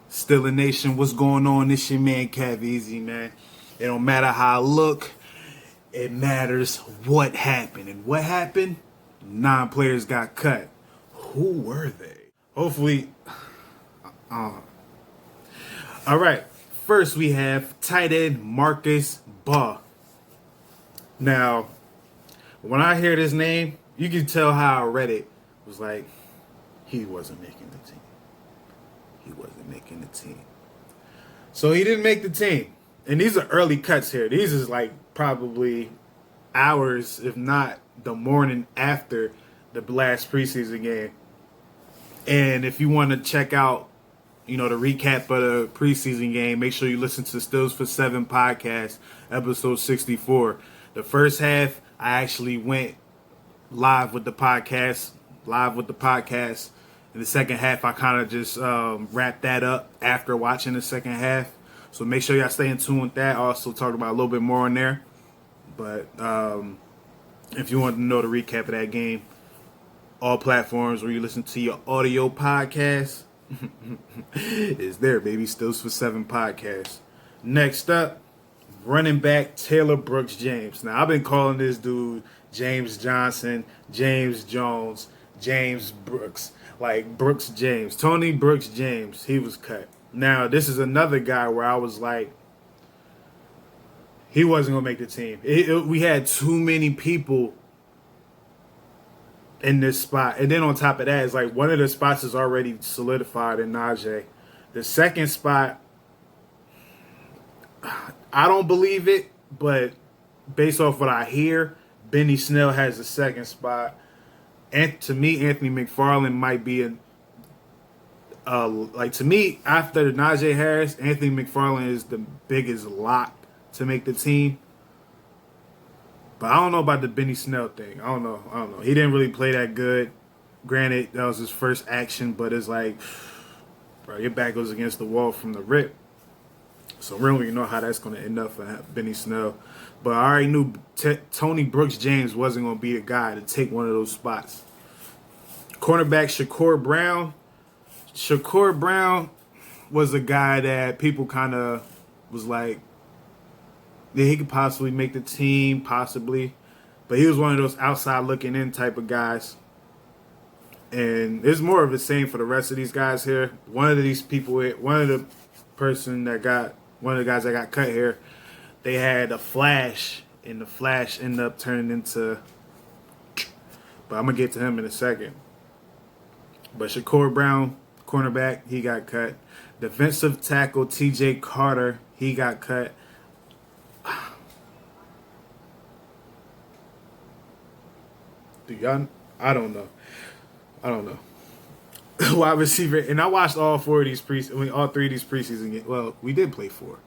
Still a Nation, what's going on? This your man Keveze, man. It don't matter how I look, it matters what happened. And what happened? 9 players got cut. Who were they? Hopefully. All right. First we have tight end Marcus BAUGH. Now, when I hear this name, you can tell how I read it. It was like, he wasn't making the team. He wasn't making the team. So he didn't make the team. And these are early cuts here. These is like probably hours, if not the morning after the last preseason game. And if you want to check out, the recap of the preseason game, make sure you listen to Stills for 7 podcast, episode 64. The first half, I actually went live with the podcast. In the second half, I kind of just wrapped that up after watching the second half. So make sure y'all stay in tune with that. I also talked about a little bit more on there. But if you want to know the recap of that game, all platforms where you listen to your audio podcast is there, baby. Stills for 7 podcast. Next up, running back Taylor Brooks James. Now, I've been calling this dude James Johnson, James Jones, James Brooks. Like Brooks James. Tony Brooks James. He was cut. Now, this is another guy where I was like, he wasn't going to make the team. We had too many people in this spot. And then on top of that, it's like one of the spots is already solidified in Najee. The second spot, I don't believe it, but based off what I hear, Benny Snell has the second spot. And to me, Anthony McFarland might be to me, after Najee Harris, Anthony McFarland is the biggest lock to make the team. But I don't know about the Benny Snell thing. I don't know. He didn't really play that good. Granted, that was his first action, but it's like, bro, your back goes against the wall from the rip. So we don't even know how that's going to end up for Benny Snell. But I already knew Tony Brooks James wasn't going to be the guy to take one of those spots. Cornerback SHAKUR Brown. SHAKUR Brown was a guy that people kind of was like, yeah, he could possibly make the team, possibly. But he was one of those outside looking in type of guys. And it's more of the same for the rest of these guys here. One of the guys that got cut here, they had a flash, and the flash ended up turning into, but I'm going to get to him in a second. But SHAKUR Brown, cornerback, he got cut. Defensive tackle TJ Carter, he got cut. I don't know. Wide receiver, and I watched all 3 of these preseason games. Well, we did play 4.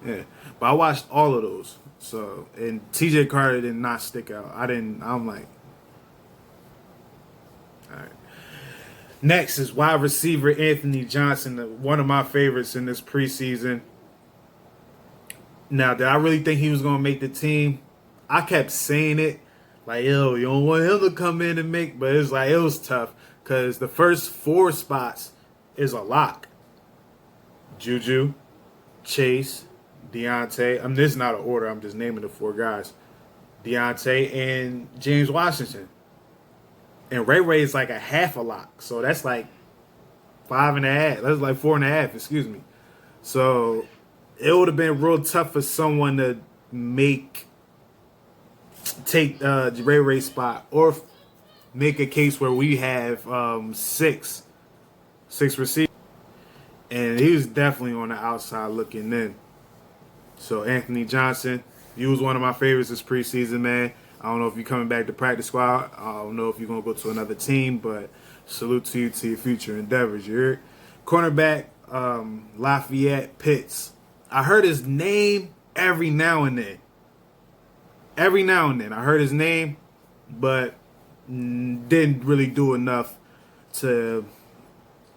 Yeah, but I watched all of those. So, and TJ Carter did not stick out. I'm like, all right. Next is wide receiver Anthony Johnson, one of my favorites in this preseason. Now, did I really think he was going to make the team? I kept saying it, like, yo, you don't want him to come in and make, but it's like, it was tough because the first 4 spots is a lock. Juju, Chase, Deontay. This is not an order. I'm just naming the 4 guys. Deontay and James Washington. And Ray is like a half a lock. So that's like 5.5. That's like 4.5, excuse me. So it would have been real tough for someone to take Ray's spot or make a case where we have 6 receivers. And he was definitely on the outside looking in. So Anthony Johnson, he was one of my favorites this preseason, man. I don't know if you're coming back to practice squad. I don't know if you're going to go to another team, but salute to you to your future endeavors. You heard? Cornerback, Lafayette Pitts. I heard his name every now and then. I heard his name, but didn't really do enough to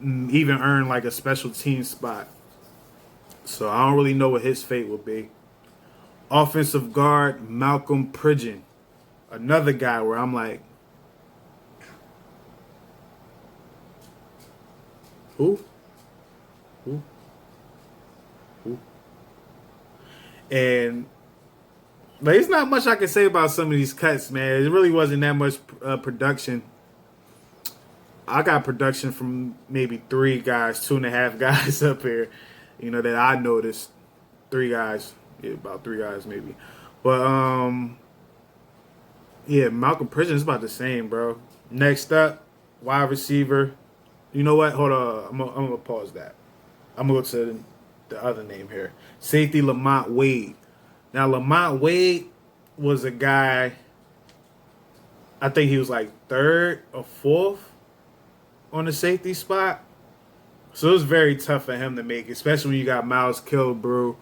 even earn like a special team spot. So I don't really know what his fate will be. Offensive guard, Malcolm PRIDGEON. Another guy where I'm like, who? Ooh. Ooh. And but it's not much I can say about some of these cuts, man. It really wasn't that much production. I got production from maybe 3 guys, 2.5 guys up here, you know, that I noticed. 3 guys, yeah, about 3 guys maybe. But yeah, Malcolm Pridgeon is about the same, bro. Next up, wide receiver. You know what? Hold on, I'm gonna pause that. I'm gonna go to the other name here. Safety Lamont Wade. Now, Lamont Wade was a guy, I think he was like 3rd or 4th on the safety spot. So it was very tough for him to make, especially when you got Miles Killebrew.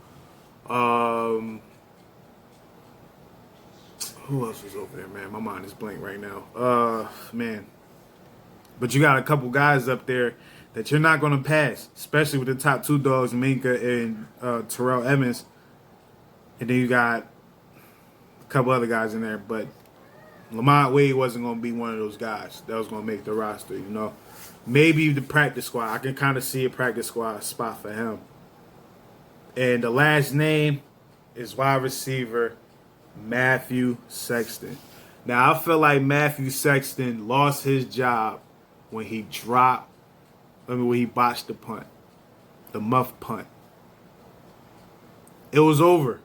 Who else was over there, man? My mind is blank right now. Man. But you got a couple guys up there that you're not going to pass, especially with the top 2 dogs, Minka and Terrell Evans. And then you got a couple other guys in there. But Lamont Wade wasn't going to be one of those guys that was going to make the roster, you know. Maybe the practice squad. I can kind of see a practice squad spot for him. And the last name is wide receiver Matthew Sexton. Now, I feel like Matthew Sexton lost his job when he when he botched the punt. The muff punt. It was over.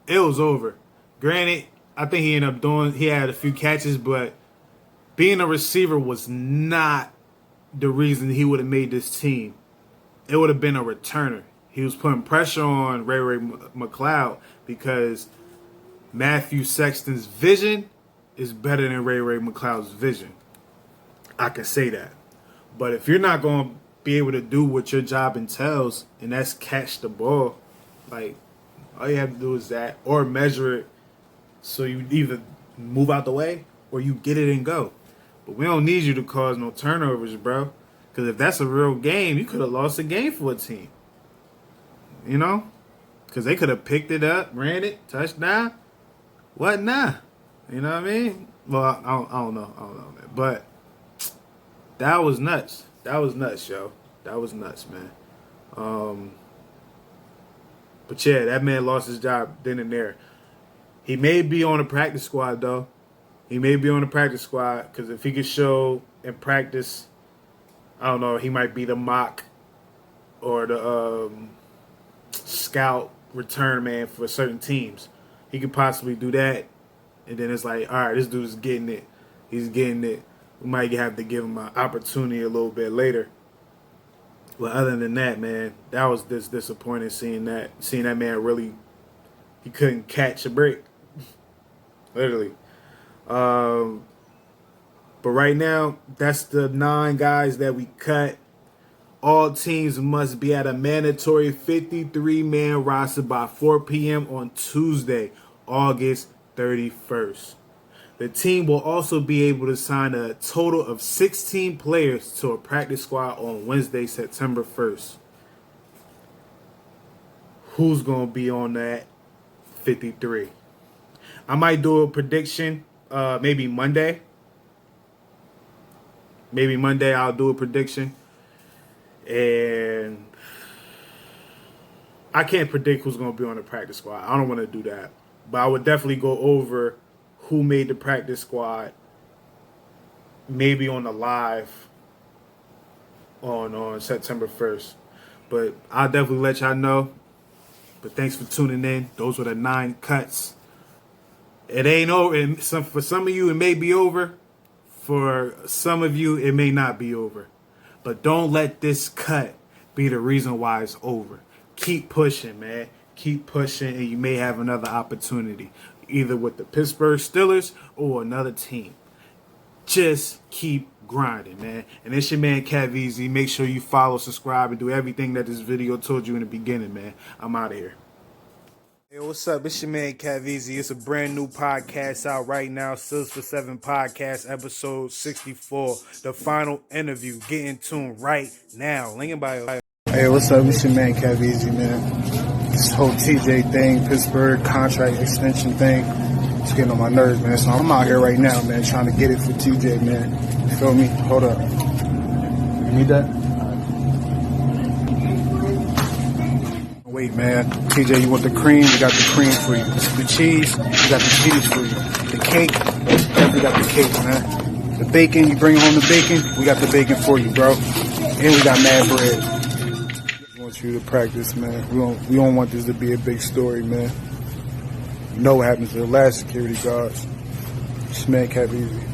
It was over. Granted, I think he had a few catches, but being a receiver was not the reason he would have made this team. It would have been a returner. He was putting pressure on Ray McCloud because Matthew Sexton's vision is better than Ray McCloud's vision. I can say that. But if you're not going to be able to do what your job entails, and that's catch the ball, like, all you have to do is that, or measure it so you either move out the way or you get it and go. But we don't need you to cause no turnovers, bro. Because if that's a real game, you could have lost a game for a team. You know? Because they could have picked it up, ran it, touchdown. What now? You know what I mean? Well, I don't know. I don't know, man. But that was nuts. That was nuts, yo. That was nuts, man. But yeah, that man lost his job then and there. He may be on the practice squad, though. He may be on the practice squad because if he could show in practice, I don't know, he might be the mock or the scout return man for certain teams. He could possibly do that. And then it's like, all right, this dude's getting it. He's getting it. We might have to give him an opportunity a little bit later. But other than that, man, that was disappointing seeing that man really, he couldn't catch a break. Literally. But right now, that's the 9 guys that we cut. All teams must be at a mandatory 53-man roster by 4 p.m. on Tuesday, August 31st. The team will also be able to sign a total of 16 players to a practice squad on Wednesday, September 1st. Who's going to be on that 53? I might do a prediction maybe Monday. Maybe Monday I'll do a prediction. And I can't predict who's going to be on the practice squad. I don't want to do that. But I would definitely go over who made the practice squad maybe on the live on September 1st. But I'll definitely let y'all know. But thanks for tuning in. Those were the 9 cuts. It ain't over. And for some of you, it may be over. For some of you, it may not be over. But don't let this cut be the reason why it's over. Keep pushing, man. Keep pushing, and you may have another opportunity, either with the Pittsburgh Steelers or another team. Just keep grinding, man. And it's your man, Keveze. Make sure you follow, subscribe, and do everything that this video told you in the beginning, man. I'm out of here. Hey, what's up? It's your man, Keveze. It's a brand new podcast out right now. Sills for 7 podcast, episode 64. The final interview. Get in tune right now. Link in bio. Hey, what's up? It's your man, Keveze, man. This whole TJ thing, Pittsburgh contract extension thing, it's getting on my nerves, man. So I'm out here right now, man, trying to get it for TJ, man. You feel me? Hold up. You need that? All right. Wait, man. TJ, you want the cream? We got the cream for you. The cheese? We got the cheese for you. The cake? We got the cake, man. The bacon? You bring home the bacon? We got the bacon for you, bro. And we got mad bread. I want you to practice, man. We don't want this to be a big story, man. You know what happens to the last security guards. This man Keveze.